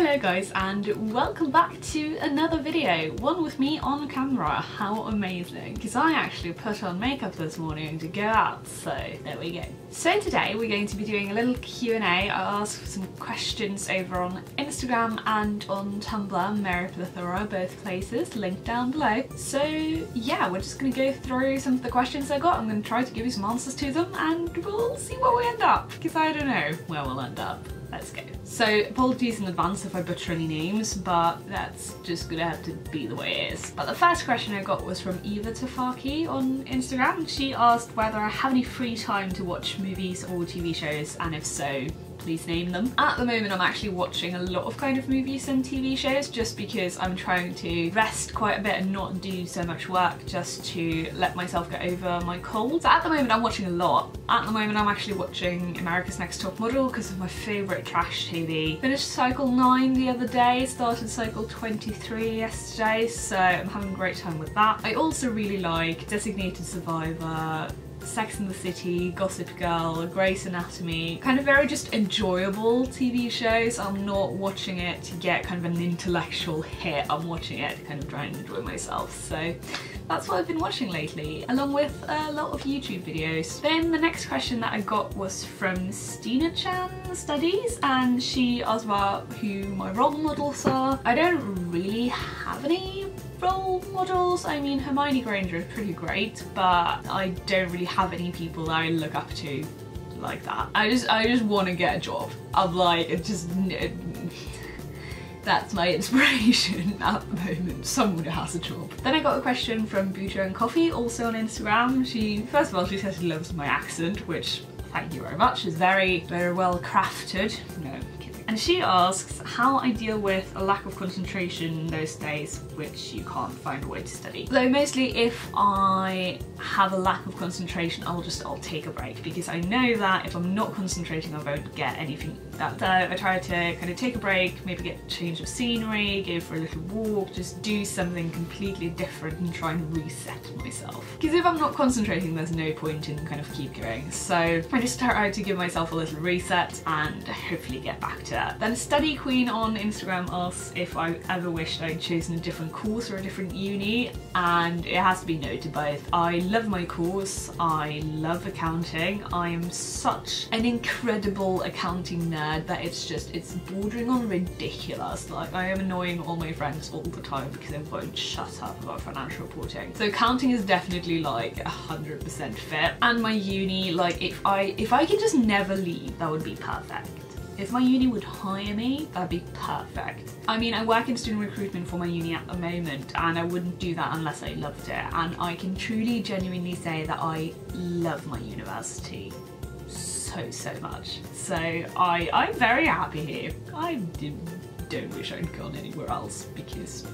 Hello guys, and welcome back to another video, one with me on camera. How amazing, because I actually put on makeup this morning to go out, so there we go. So today we're going to be doing a little Q&A. I asked some questions over on Instagram and on Tumblr, MaryPlethora, both places, linked down below. So yeah, we're just going to go through some of the questions I got. I'm going to try to give you some answers to them and we'll see where we end up, because I don't know where we'll end up. Let's go. So apologies in advance if I butcher any names, but that's just gonna have to be the way it is. But the first question I got was from Eva Tafaki on Instagram. She asked whether I have any free time to watch movies or TV shows, and if so, please name them. At the moment I'm actually watching a lot of kind of movies and TV shows just because I'm trying to rest quite a bit and not do so much work, just to let myself get over my cold. So at the moment I'm watching a lot. At the moment I'm actually watching America's Next Top Model because of my favourite trash TV. Finished cycle 9 the other day, started cycle 23 yesterday, so I'm having a great time with that. I also really like Designated Survivor, Sex and the City, Gossip Girl, Grey's Anatomy, kind of very just enjoyable TV shows. I'm not watching it to get kind of an intellectual hit, I'm watching it to kind of try and enjoy myself. So that's what I've been watching lately, along with a lot of YouTube videos. Then the next question that I got was from Stina-chan Studies, and she asked about who my role models are. I don't really have any role models. I mean, Hermione Granger is pretty great, but I don't really have any people that I look up to like that. I just want to get a job. I'm like, it just, that's my inspiration at the moment, someone who has a job. Then I got a question from Bujo and Coffee, also on Instagram. First of all, she says she loves my accent, which, thank you very much, is very, very well crafted. No, I'm kidding. And she asks how I deal with a lack of concentration those days which you can't find a way to study. So mostly if I have a lack of concentration, I'll take a break, because I know that if I'm not concentrating I won't get anything done. So I try to kind of take a break, maybe get a change of scenery, go for a little walk, just do something completely different and try and reset myself. Because if I'm not concentrating, there's no point in kind of keep going. So I just try to give myself a little reset and hopefully get back to that. Then Study Queen on Instagram asks if I ever wished I'd chosen a different course or a different uni, and it has to be no to both. I love my course, I love accounting, I am such an incredible accounting nerd that it's bordering on ridiculous. Like, I am annoying all my friends all the time because they won't shut up about financial reporting. So accounting is definitely like 100% fit. And my uni, like if I could just never leave, that would be perfect. If my uni would hire me, that'd be perfect. I mean, I work in student recruitment for my uni at the moment, and I wouldn't do that unless I loved it. And I can truly, genuinely say that I love my university so much. So I'm very happy here. I don't wish I'd gone anywhere else because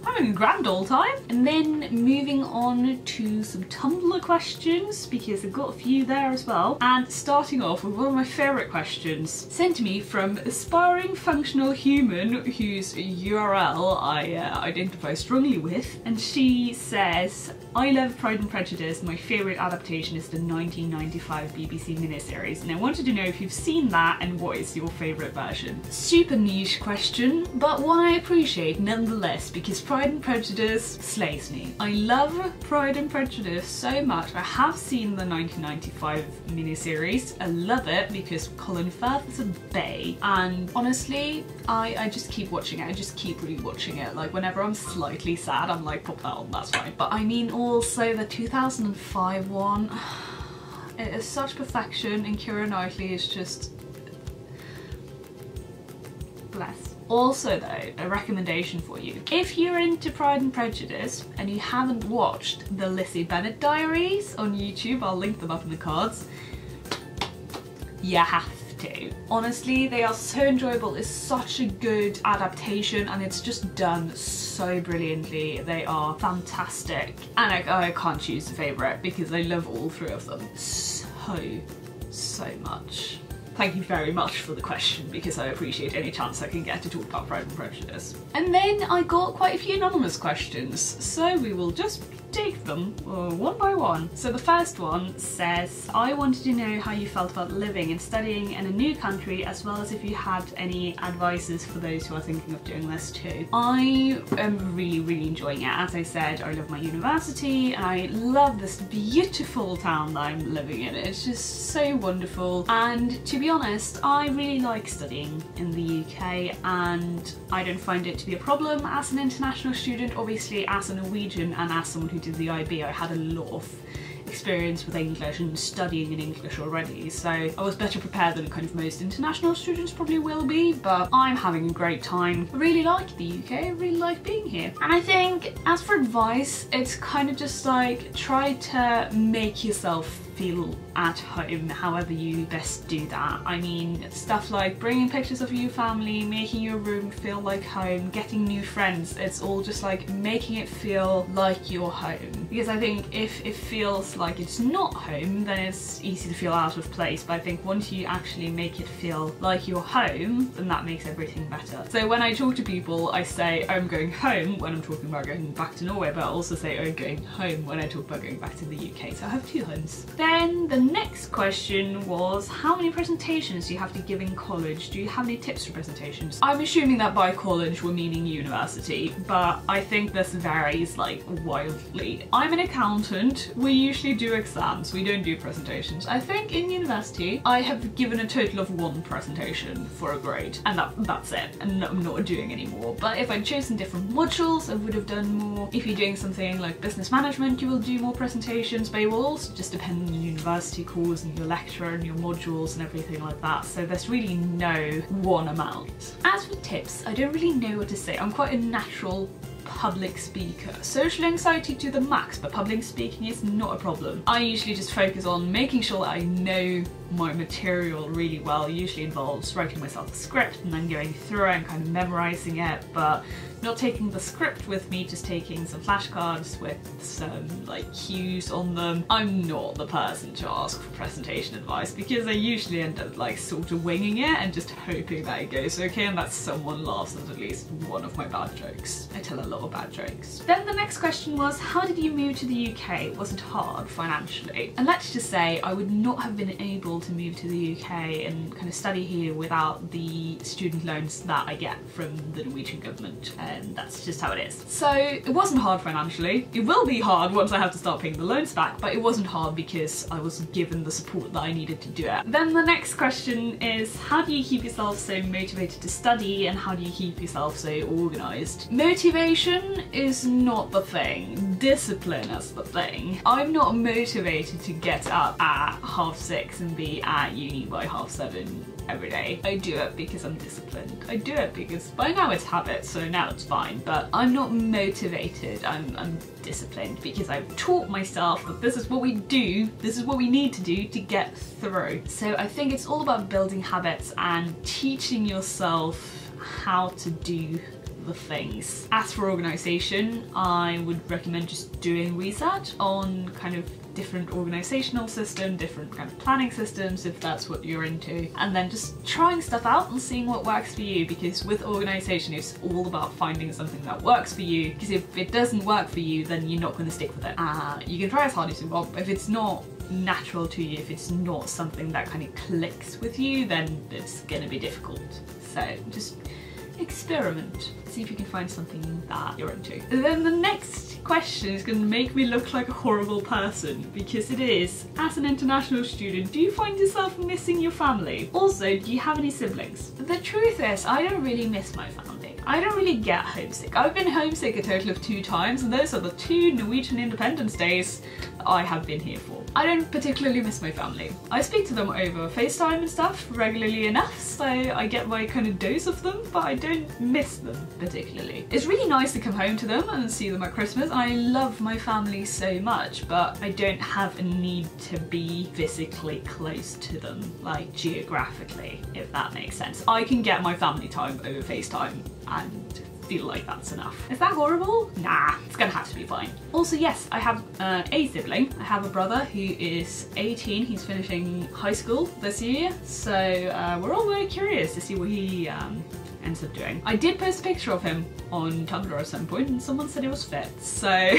I'm having a grand old time. And then moving on to some Tumblr questions, because I've got a few there as well. And starting off with one of my favourite questions sent to me from Aspiring Functional Human, whose URL I identify strongly with. And she says, I love Pride and Prejudice. My favourite adaptation is the 1995 BBC miniseries, and I wanted to know if you've seen that and what is your favourite version. Super niche question, but one I appreciate nonetheless, because Pride and Prejudice slays me. I love Pride and Prejudice so much. I have seen the 1995 miniseries. I love it because Colin Firth is a bae, and honestly, I just keep watching it. I just keep rewatching it. Like, whenever I'm slightly sad, I'm like, pop that on, that's fine. But I mean, also the 2005 one, it is such perfection, and Keira Knightley is just bless. Also though, a recommendation for you. If you're into Pride and Prejudice and you haven't watched the Lizzie Bennet Diaries on YouTube, I'll link them up in the cards, you have to. Honestly, they are so enjoyable. It's such a good adaptation and it's just done so brilliantly. They are fantastic. And I can't choose a favourite because I love all three of them so much. Thank you very much for the question, because I appreciate any chance I can get to talk about Pride and Prejudice. And then I got quite a few anonymous questions, so we will just take them one by one. So the first one says, I wanted to know how you felt about living and studying in a new country, as well as if you had any advices for those who are thinking of doing this too. I am really enjoying it. As I said, I love my university and I love this beautiful town that I'm living in. It's just so wonderful, and to be honest, I really like studying in the UK and I don't find it to be a problem as an international student. Obviously, as a Norwegian and as someone who did the IB, I had a lot of experience with English and studying in English already, so I was better prepared than kind of most international students probably will be, but I'm having a great time. I really like the UK, I really like being here. And I think as for advice, it's kind of just like try to make yourself feel at home however you best do that. I mean, stuff like bringing pictures of your family, making your room feel like home, getting new friends, it's all just like making it feel like you're home. Because I think if it feels like it's not home, then it's easy to feel out of place, but I think once you actually make it feel like you're home, then that makes everything better. So when I talk to people, I say I'm going home when I'm talking about going back to Norway, but I also say I'm going home when I talk about going back to the UK, so I have two homes. Then the next question was, how many presentations do you have to give in college? Do you have any tips for presentations? I'm assuming that by college we're meaning university, but I think this varies like wildly. I'm an accountant, we usually do exams, we don't do presentations. I think in university I have given a total of 1 presentation for a grade, and that's it, and I'm not doing any more. But if I'd chosen different modules, I would have done more. If you're doing something like business management, you will do more presentations, but it will also just depend on your university course and your lecturer and your modules and everything like that, so there's really no one amount. As for tips, I don't really know what to say. I'm quite a natural public speaker. Social anxiety to the max, but public speaking is not a problem. I usually just focus on making sure that I know my material really well. It usually involves writing myself a script and then going through it and kind of memorizing it, but not taking the script with me, just taking some flashcards with some like cues on them. I'm not the person to ask for presentation advice because I usually end up like sort of winging it and just hoping that it goes okay and that someone laughs at least one of my bad jokes. I tell a lot of bad jokes. Then the next question was, how did you move to the UK? Was it hard financially? And let's just say I would not have been able to move to the UK and kind of study here without the student loans that I get from the Norwegian government. And that's just how it is. So it wasn't hard financially. It will be hard once I have to start paying the loans back, but it wasn't hard because I was given the support that I needed to do it. Then the next question is, how do you keep yourself so motivated to study and how do you keep yourself so organised? Motivation is not the thing. Discipline is the thing. I'm not motivated to get up at 6:30 and be at uni by 7:30 every day. I do it because I'm disciplined. I do it because by now it's habit, so now it's fine, but I'm not motivated. I'm disciplined because I've taught myself that this is what we do, this is what we need to do to get through. So I think it's all about building habits and teaching yourself how to do the things. As for organisation, I would recommend just doing research on kind of different organisational systems, different kind of planning systems if that's what you're into, and then just trying stuff out and seeing what works for you, because with organisation it's all about finding something that works for you, because if it doesn't work for you then you're not going to stick with it. You can try as hard as you want, but if it's not natural to you, if it's not something that kind of clicks with you, then it's going to be difficult. So just experiment, see if you can find something that you're into. And then the next question is going to make me look like a horrible person, because it is, as an international student, do you find yourself missing your family? Also, do you have any siblings? The truth is, I don't really miss my family. I don't really get homesick. I've been homesick a total of 2 times, and those are the 2 Norwegian Independence Days I have been here for. I don't particularly miss my family. I speak to them over FaceTime and stuff regularly enough, so I get my kind of dose of them, but I don't miss them particularly. It's really nice to come home to them and see them at Christmas. I love my family so much, but I don't have a need to be physically close to them, like geographically, if that makes sense. I can get my family time over FaceTime and feel like that's enough. Is that horrible? Nah, it's gonna have to be fine. Also, yes, I have a sibling. I have a brother who is 18. He's finishing high school this year, so we're all very curious to see what he ends up doing. I did post a picture of him on Tumblr at some point and someone said it was fit, so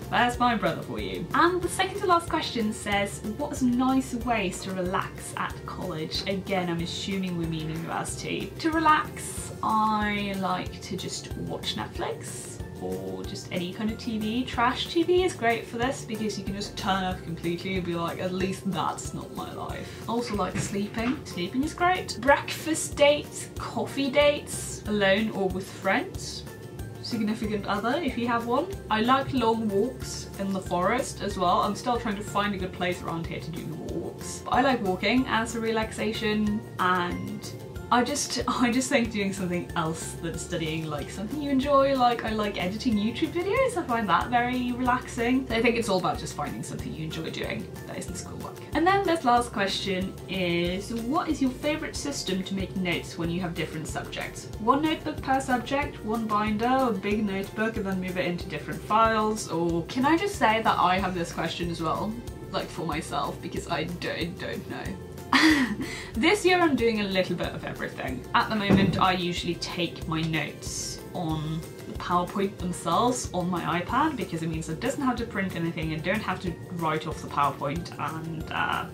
There's my brother for you. And the second to last question says, what's nice ways to relax at college? Again, I'm assuming we mean university. To relax, I like to just watch Netflix or just any kind of TV. Trash TV is great for this because you can just turn off completely and be like, at least that's not my life. Also like sleeping. Sleeping is great. Breakfast dates, coffee dates, alone or with friends. Significant other if you have one. I like long walks in the forest as well. I'm still trying to find a good place around here to do walks. But I like walking as a relaxation, and I just think doing something else than studying, like something you enjoy, like I like editing YouTube videos, I find that very relaxing. So I think it's all about just finding something you enjoy doing that isn't schoolwork. And then this last question is, what is your favourite system to make notes when you have different subjects? One notebook per subject, one binder, a big notebook, and then move it into different files? Or can I just say that I have this question as well, like for myself, because I don't know. This year I'm doing a little bit of everything. At the moment I usually take my notes on the PowerPoint themselves on my iPad, because it means it doesn't have to print anything and don't have to write off the PowerPoint, and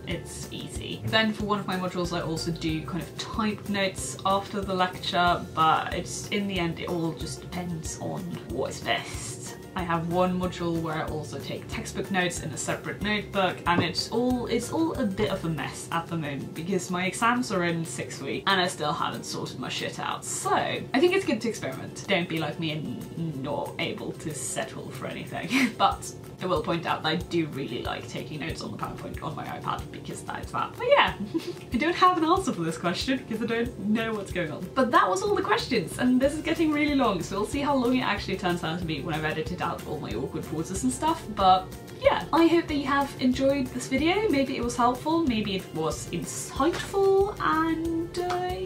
it's easy. Then for one of my modules I also do kind of typed notes after the lecture, but it's in the end it all just depends on what is best. I have one module where I also take textbook notes in a separate notebook, and it's all a bit of a mess at the moment because my exams are in 6 weeks and I still haven't sorted my shit out. So I think it's good to experiment. Don't be like me and not able to settle for anything. But I will point out that I do really like taking notes on the PowerPoint on my iPad because that's that. But yeah, I don't have an answer for this question because I don't know what's going on. But that was all the questions, and this is getting really long, so we'll see how long it actually turns out to be when I've edited out all my awkward pauses and stuff. But yeah, I hope that you have enjoyed this video. Maybe it was helpful, maybe it was insightful, and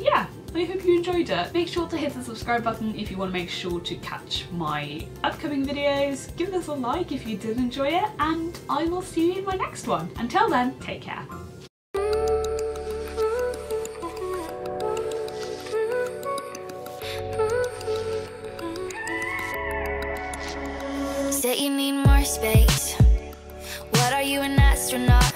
yeah, I hope you enjoyed it. Make sure to hit the subscribe button if you want to make sure to catch my upcoming videos. Give this a like if you did enjoy it, and I will see you in my next one. Until then, take care. Said you need more space. What are you, an astronaut?